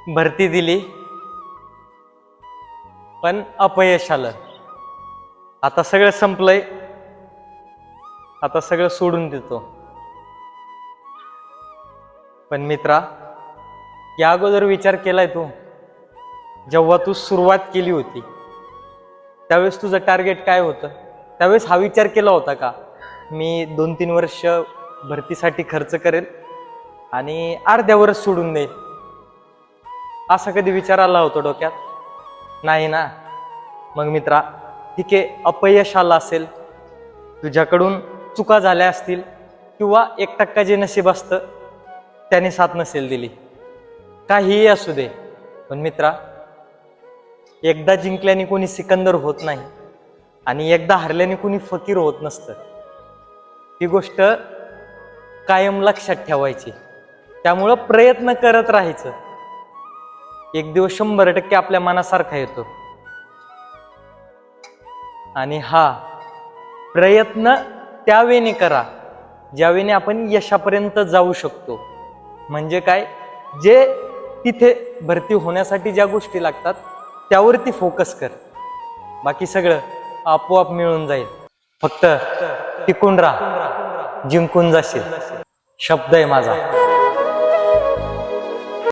भरती दिली पण अपयश आलं. आता सगळं संपलंय, आता सगळं सोडून देतो. पण मित्रा, या अगोदर विचार केलाय तू? जेव्हा तू सुरुवात केली होती त्यावेळेस तुझं टार्गेट काय होतं? त्यावेळेस हा विचार केला होता का मी 2-3 वर्ष भरतीसाठी खर्च करेल आणि अर्ध्यावरच सोडून देईल? असा कधी विचार आला होता डोक्यात? नाही ना. मग मित्रा, ठीक आहे, अपयश आलं असेल, तुझ्याकडून चुका झाल्या असतील, किंवा 1% जे नशीब असतं त्याने साथ नसेल दिली, काहीही असू दे. पण मित्रा, एकदा जिंकल्याने कोणी सिकंदर होत नाही आणि एकदा हरल्याने कोणी फकीर होत नसतं. ही गोष्ट कायम लक्षात ठेवायची. त्यामुळं प्रयत्न करत राहायचं. एक दिवस 100% आपल्या मनासारखा येतो. आणि हा प्रयत्न त्यावेळी करा ज्यावेळी आपण यशापर्यंत जाऊ शकतो. म्हणजे काय, जे तिथे भरती होण्यासाठी ज्या गोष्टी लागतात त्यावरती फोकस कर. बाकी सगळं आपोआप मिळून जाईल. फक्त टिकून राहा, जिंकून जाशील. शब्द आहे माझा.